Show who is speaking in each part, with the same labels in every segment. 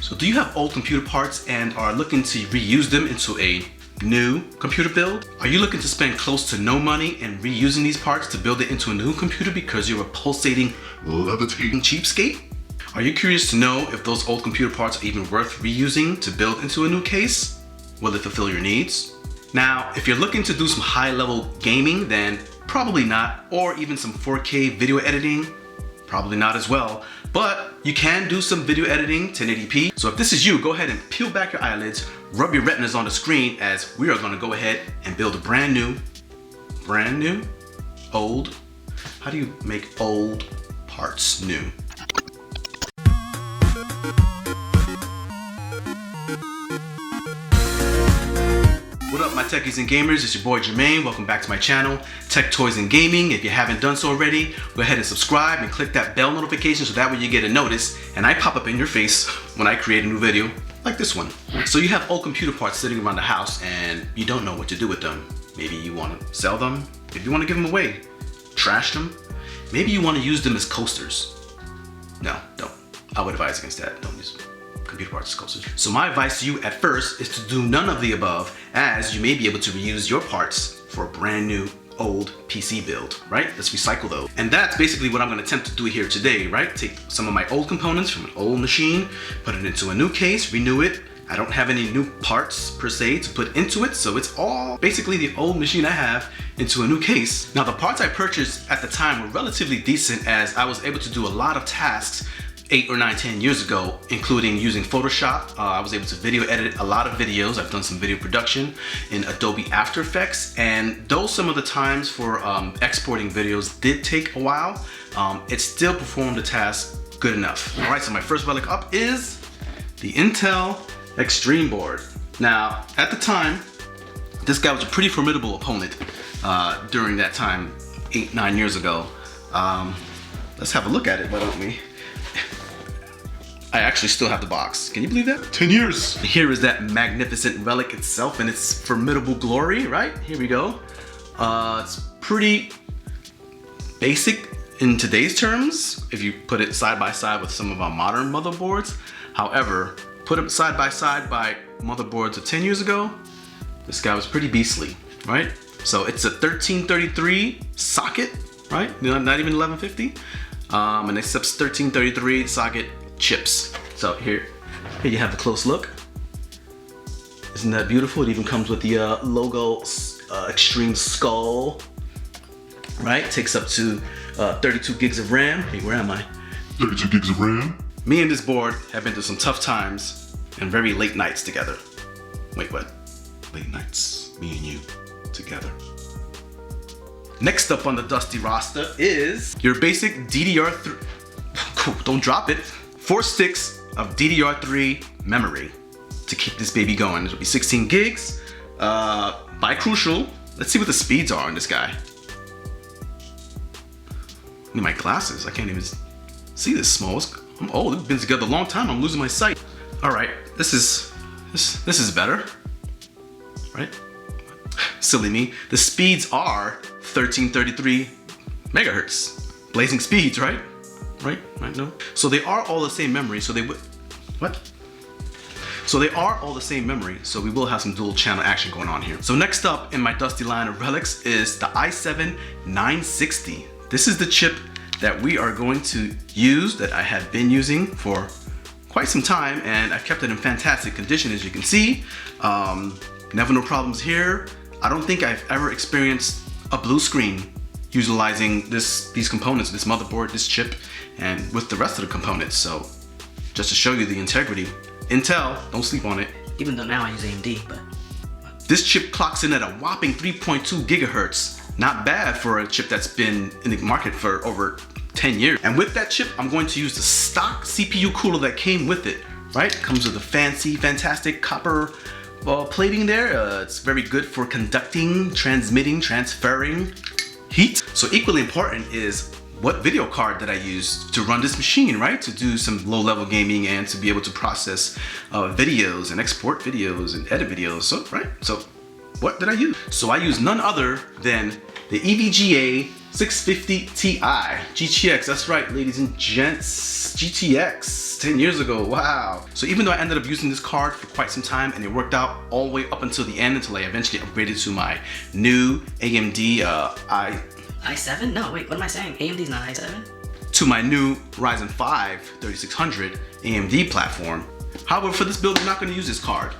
Speaker 1: So do you have old computer parts and are looking to reuse them into a new computer build? Are you looking to spend close to no money and reusing these parts to build it into a new computer because you're a pulsating, levitating cheapskate? Are you curious to know if those old computer parts are even worth reusing to build into a new case? Will it fulfill your needs? Now, if you're looking to do some high-level gaming, then probably not, or even some 4K video editing, probably not as well. But you can do some video editing 1080p. So if this is you, go ahead and peel back your eyelids, rub your retinas on the screen as we are gonna go ahead and build a brand new, old, how do you make old parts new? What up, my techies and gamers? It's your boy Jermaine. Welcome back to my channel, TekToyzGaming. If you haven't done so already, go ahead and subscribe and click that bell notification so that way you get a notice and I pop up in your face when I create a new video like this one. So you have old computer parts sitting around the house and you don't know what to do with them. Maybe you want to sell them. Maybe you want to give them away. Trash them. Maybe you want to use them as coasters. No, don't. I would advise against that. Don't use computer parts as coasters. So my advice to you at first is to do none of the above, as you may be able to reuse your parts for a brand new old PC build, right? Let's recycle those. And that's basically what I'm gonna attempt to do here today, right? Take some of my old components from an old machine, put it into a new case, renew it. I don't have any new parts per se to put into it, so it's all basically the old machine I have into a new case. Now the parts I purchased at the time were relatively decent, as I was able to do a lot of tasks 8 or 9, 10 years ago, including using Photoshop. I was able to video edit a lot of videos. I've done some video production in Adobe After Effects, and though some of the times for exporting videos did take a while, it still performed the task good enough. All right, so my first relic up is the Intel Extreme board. Now, at the time, this guy was a pretty formidable opponent during that time, 8, 9 years ago. Let's have a look at it, why don't we? I actually still have the box. Can you believe that? 10 years. Here is that magnificent relic itself in its formidable glory, right? Here we go. It's pretty basic in today's terms, if you put it side by side with some of our modern motherboards. However, put it side by motherboards of 10 years ago, this guy was pretty beastly, right? So it's a 1333 socket, right? Not even 1150. And it accepts 1333 socket chips. So here you have the close look. Isn't that beautiful? It even comes with the logo Extreme Skull, right? Takes up to 32 gigs of RAM. Hey, where am I? 32 gigs of RAM. Me and this board have been through some tough times and very late nights together. Wait, what? Late nights, me and you together. Next up on the dusty roster is your basic DDR3. Cool, don't drop it. 4 sticks of DDR3 memory to keep this baby going. It'll be 16 gigs, bi-crucial. Let's see what the speeds are on this guy. I need my glasses, I can't even see this small. I'm old, we've been together a long time, I'm losing my sight. All right, this is better, right? Silly me. The speeds are 1333 megahertz. Blazing speeds, right? Right, no. So they are all the same memory, so they would, what? So they are all the same memory, so we will have some dual channel action going on here. So next up in my dusty line of relics is the i7-960. This is the chip that we are going to use, that I have been using for quite some time, and I've kept it in fantastic condition, as you can see. Never no problems here. I don't think I've ever experienced a blue screen utilizing these components, this motherboard, this chip, and with the rest of the components. So just to show you the integrity, Intel, don't sleep on it.
Speaker 2: Even though now I use AMD, but.
Speaker 1: This chip clocks in at a whopping 3.2 gigahertz. Not bad for a chip that's been in the market for over 10 years. And with that chip, I'm going to use the stock CPU cooler that came with it, right? Comes with a fancy, fantastic copper plating there. It's very good for conducting, transmitting, transferring heat. So equally important is what video card did I use to run this machine, right? To do some low-level gaming and to be able to process videos and export videos and edit videos, so, right? So what did I use? So I used none other than the EVGA 650 Ti GTX. That's right, ladies and gents, GTX 10 years ago. Wow. So even though I ended up using this card for quite some time and it worked out all the way up until the end, until I eventually upgraded to my new AMD
Speaker 2: i7? No, wait, what am I saying? AMD's not i7?
Speaker 1: To my new Ryzen 5 3600 AMD platform. However, for this build, I'm not going to use this card.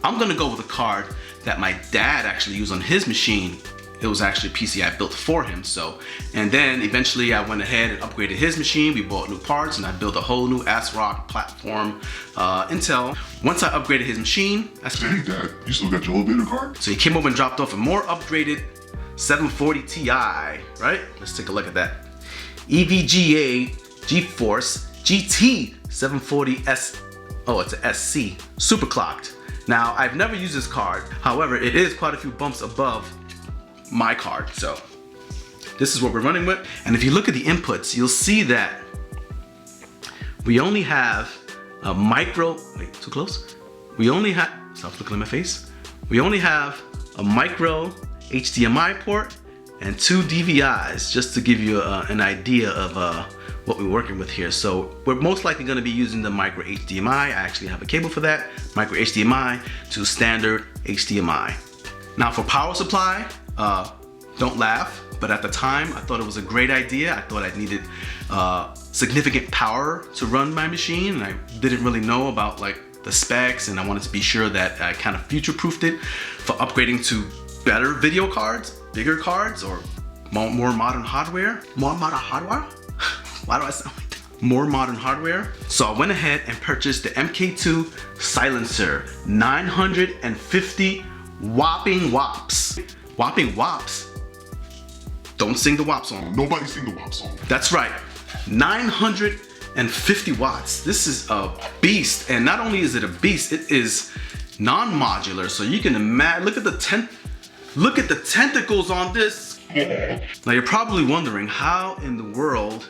Speaker 1: I'm going to go with a card that my dad actually used on his machine. It was actually a PC I built for him. So, and then eventually I went ahead and upgraded his machine. We bought new parts and I built a whole new ASRock platform Intel. Once I upgraded his machine,
Speaker 3: hey Dad, you still got your elevator card?
Speaker 1: So he came over and dropped off a more upgraded 740 Ti, right? Let's take a look at that. EVGA GeForce GT 740S, oh, it's a SC, super clocked. Now, I've never used this card. However, it is quite a few bumps above my card. So this is what we're running with. And if you look at the inputs, you'll see that we only have a micro, wait, too close? We only have, stop looking at my face. We only have a micro HDMI port and 2 DVIs, just to give you an idea of what we're working with here. So we're most likely going to be using the micro HDMI. I actually have a cable for that, micro HDMI to standard HDMI. Now for power supply, don't laugh, but at the time I thought it was a great idea. I thought I needed significant power to run my machine, and I didn't really know about like the specs, and I wanted to be sure that I kind of future-proofed it for upgrading to better video cards, bigger cards, or more modern hardware. More modern hardware? Why do I sound like that? More modern hardware. So I went ahead and purchased the MK2 Silencer, 950 whopping wops. Whopping wops? Don't sing the WAP song.
Speaker 3: Nobody sing the WAP song.
Speaker 1: That's right, 950 watts. This is a beast, and not only is it a beast, it is non-modular. So you can imagine. Look at the tentacles on this. Now you're probably wondering how in the world,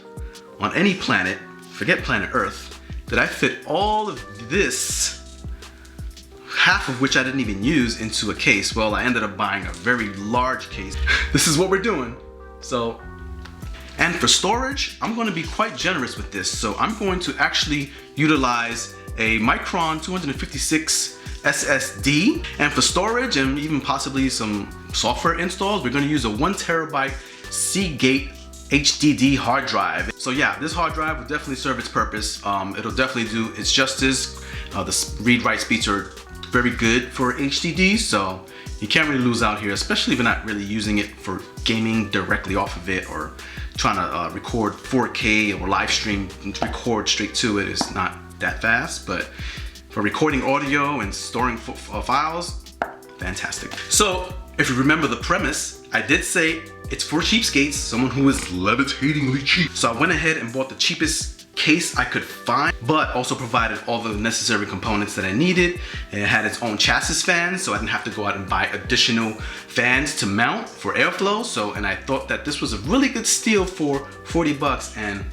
Speaker 1: on any planet, forget planet Earth, did I fit all of this, half of which I didn't even use, into a case? Well, I ended up buying a very large case. This is what we're doing. So, and for storage, I'm going to be quite generous with this. So I'm going to actually utilize a Micron 256 SSD, and for storage and even possibly some software installs, we're going to use a 1 terabyte Seagate HDD hard drive. So yeah, this hard drive will definitely serve its purpose. It'll definitely do its justice. The read-write speeds are very good for HDD, so you can't really lose out here, especially if you're not really using it for gaming directly off of it, or trying to record 4K or live stream and record straight to it. It's not that fast, but for recording audio and storing files, fantastic. So if you remember the premise, I did say it's for cheapskates, someone who is
Speaker 3: levitatingly cheap.
Speaker 1: So I went ahead and bought the cheapest case I could find, but also provided all the necessary components that I needed. It had its own chassis fan, so I didn't have to go out and buy additional fans to mount for airflow. So, and I thought that this was a really good steal for 40 bucks. And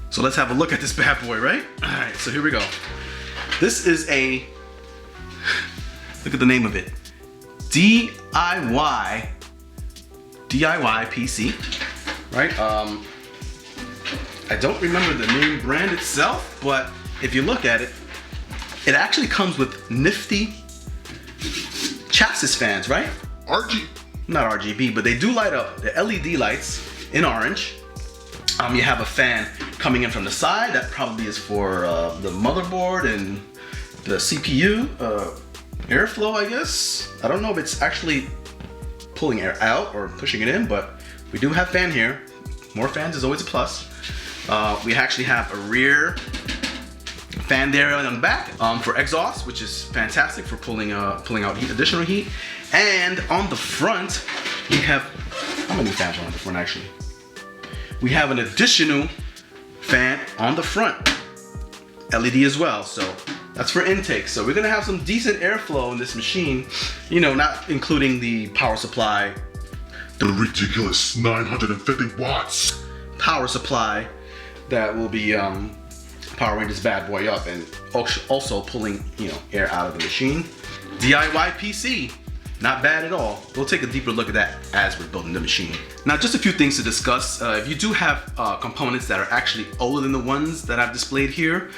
Speaker 1: so let's have a look at this bad boy, right? All right, so here we go. This is a, look at the name of it, DIY PC, right? I don't remember the name brand itself, but if you look at it, it actually comes with nifty chassis fans, right? Not RGB, but they do light up. The LED lights in orange. You have a fan coming in from the side that probably is for the motherboard and the CPU airflow, I guess. I don't know if it's actually pulling air out or pushing it in, but we do have fan here. More fans is always a plus. We actually have a rear fan there on the back for exhaust, which is fantastic for pulling out heat, additional heat. And on the front, we have, how many fans are on the front actually? We have an additional fan on the front, LED as well. So that's for intake. So we're gonna have some decent airflow in this machine, you know, not including the power supply.
Speaker 3: The ridiculous 950 watts
Speaker 1: power supply that will be powering this bad boy up and also pulling, you know, air out of the machine. DIY PC. Not bad at all. We'll take a deeper look at that as we're building the machine. Now, just a few things to discuss. If you do have components that are actually older than the ones that I've displayed here,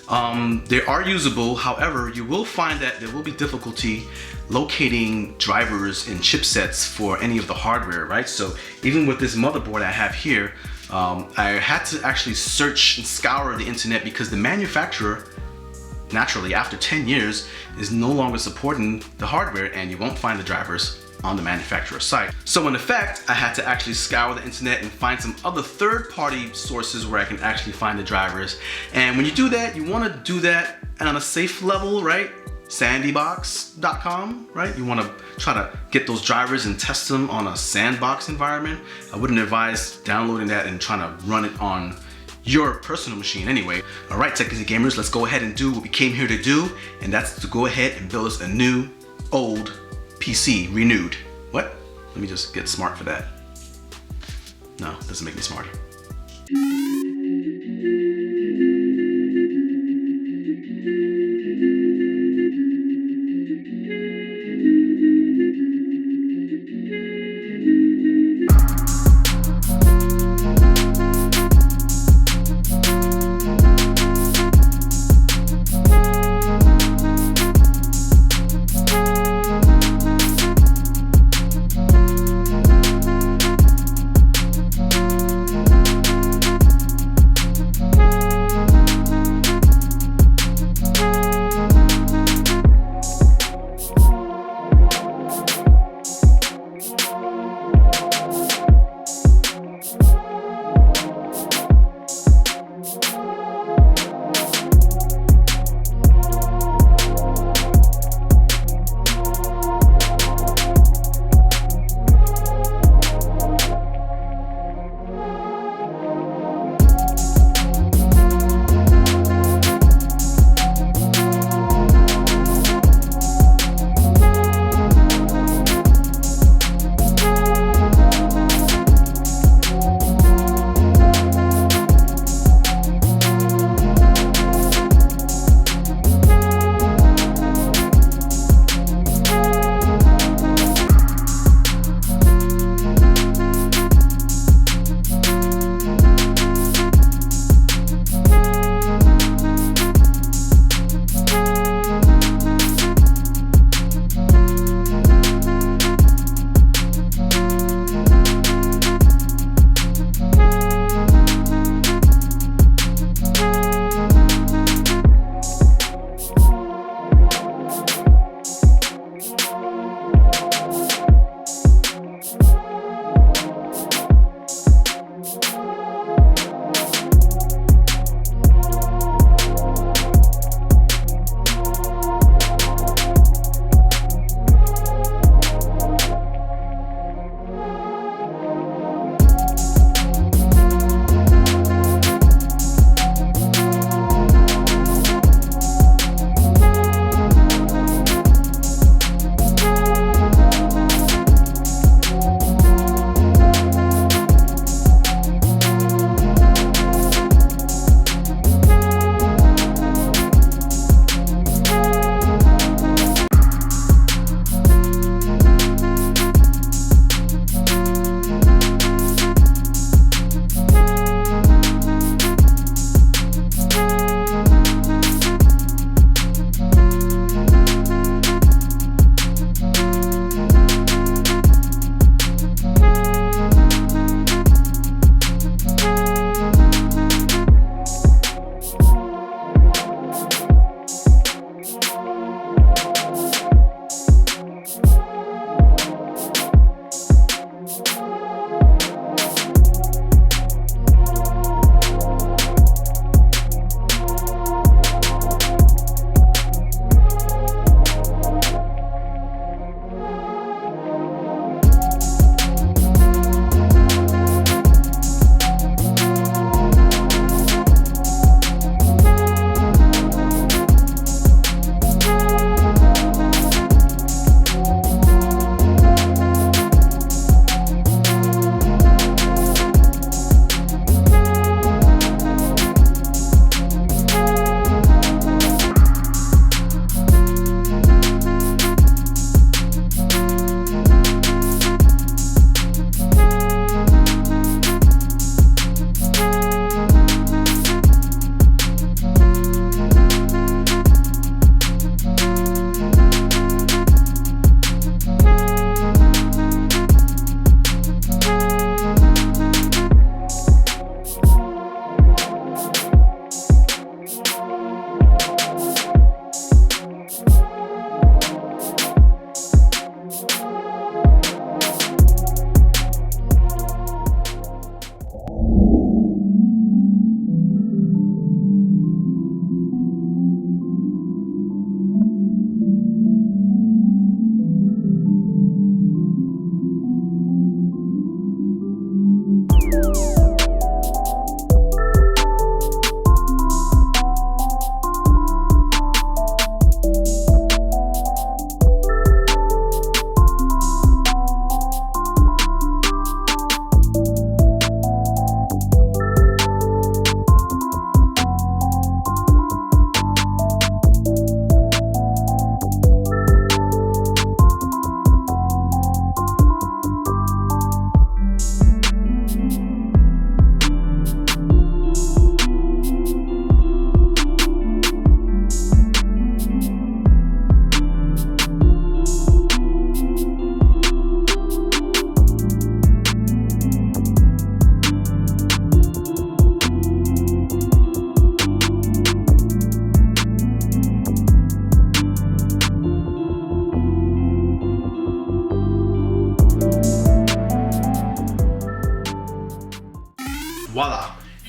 Speaker 1: they are usable. However, you will find that there will be difficulty locating drivers and chipsets for any of the hardware, right? So even with this motherboard I have here, I had to actually search and scour the internet because the manufacturer, naturally, after 10 years, is no longer supporting the hardware, and you won't find the drivers on the manufacturer's site. So in effect, I had to actually scour the internet and find some other third-party sources where I can actually find the drivers. And when you do that, you want to do that on a safe level, right? Sandybox.com, right? You want to try to get those drivers and test them on a sandbox environment. I wouldn't advise downloading that and trying to run it on your personal machine anyway. All right, TekToyzGamers, let's go ahead and do what we came here to do, and that's to go ahead and build us a new, old PC, renewed. What? Let me just get smart for that. No, it doesn't make me smarter.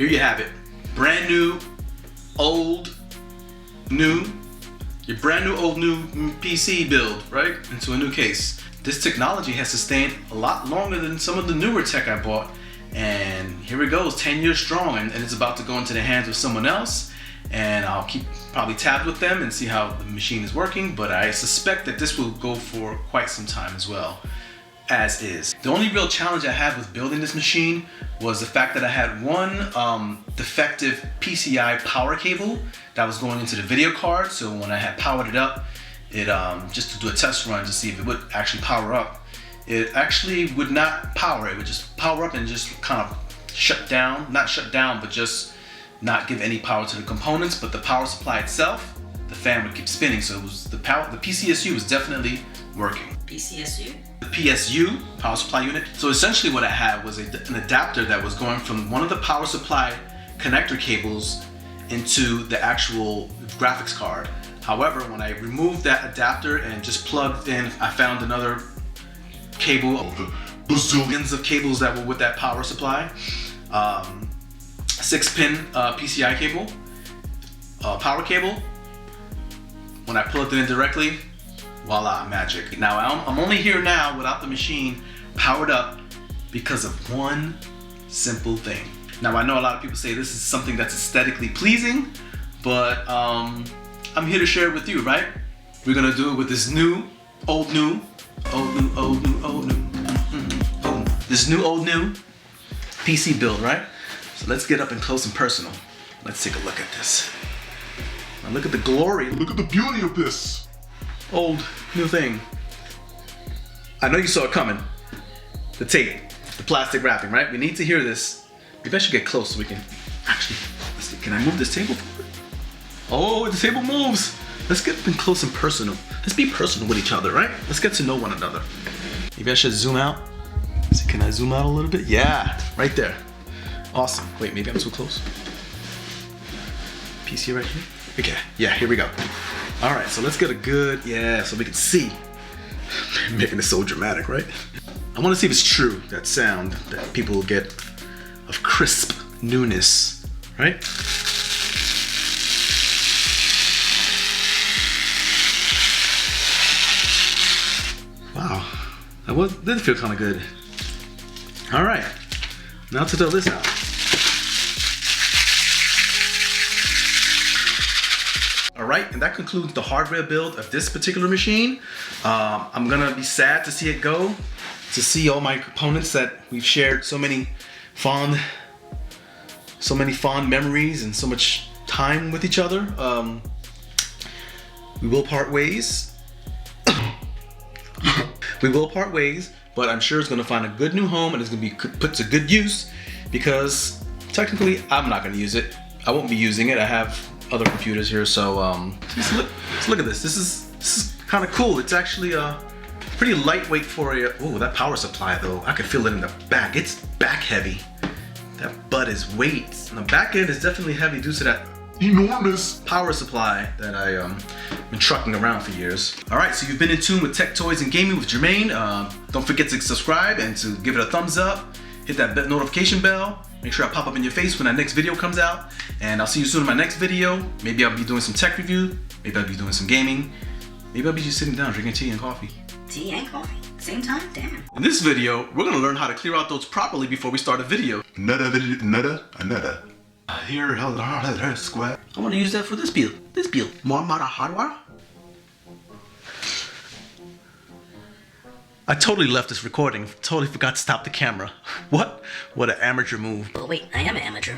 Speaker 1: here you have it. Brand new, old, new. Your brand new, old, new PC build, right? Into a new case. This technology has sustained a lot longer than some of the newer tech I bought. And here it goes, 10 years strong, and it's about to go into the hands of someone else. And I'll keep probably tabbed with them and see how the machine is working, but I suspect that this will go for quite some time as well, as is. The only real challenge I had with building this machine was the fact that I had one defective PCI power cable that was going into the video card. So when I had powered it up, it just to do a test run to see if it would actually power up, it actually would not power. It would just power up and just kind of shut down, not shut down, but just not give any power to the components. But the power supply itself, the fan would keep spinning. So it was the PCSU was definitely working.
Speaker 2: PCSU?
Speaker 1: The PSU, power supply unit. So essentially what I had was an adapter that was going from one of the power supply connector cables into the actual graphics card. However, when I removed that adapter and just plugged in, I found another cable, bazillions of cables that were with that power supply. 6-pin PCI cable, power cable. When I plugged it in directly, voila, magic. Now I'm only here now without the machine powered up because of one simple thing. Now I know a lot of people say this is something that's aesthetically pleasing, but I'm here to share it with you, right? We're gonna do it with this new, old new, this new, old new PC build, right? So let's get up and close and personal. Let's take a look at this. Now look at the glory.
Speaker 3: Look at the beauty of this.
Speaker 1: Old, new thing. I know you saw it coming. The tape, the plastic wrapping, right? We need to hear this. Maybe I should get close so we can actually, let's see, can I move this table forward? Oh, the table moves. Let's get up and close and personal. Let's be personal with each other, right? Let's get to know one another. Maybe I should zoom out. Let's see, can I zoom out a little bit? Yeah, right there. Awesome. Wait, maybe I'm too close. PC right here? Okay, yeah, here we go. All right, so let's get a good, yeah, so we can see. Making it so dramatic, right? I want to see if it's true, that sound that people will get of crisp newness, right? Wow, that did feel kind of good. All right, now to throw this out. All right, and that concludes the hardware build of this particular machine. I'm gonna be sad to see it go, to see all my components that we've shared so many fond memories and so much time with each other. We will part ways. We will part ways, but I'm sure it's gonna find a good new home and it's gonna be put to good use, because technically I'm not gonna use it. I won't be using it. I have other computers here, so let's look at this. This is kind of cool. It's actually pretty lightweight for a. Oh, that power supply though, I can feel it in the back. It's back heavy. That butt is weight. And the back end is definitely heavy due to that
Speaker 3: Enormous
Speaker 1: power supply that I been trucking around for years. All right, so you've been in tune with Tech Toys and Gaming with Jermaine. Don't forget to subscribe and to give it a thumbs up. Hit that notification bell. Make sure I pop up in your face when that next video comes out. And I'll see you soon in my next video. Maybe I'll be doing some tech review. Maybe I'll be doing some gaming. Maybe I'll be just sitting down drinking tea and coffee.
Speaker 2: Tea and coffee? Same time? Damn.
Speaker 1: In this video, we're gonna learn how to clear out those properly before we start a video.
Speaker 3: Nada. Here, square.
Speaker 1: I wanna use that for this build. More modern hardware. I totally left this recording. Totally forgot to stop the camera. What? What an amateur move.
Speaker 2: Oh wait, I am an amateur.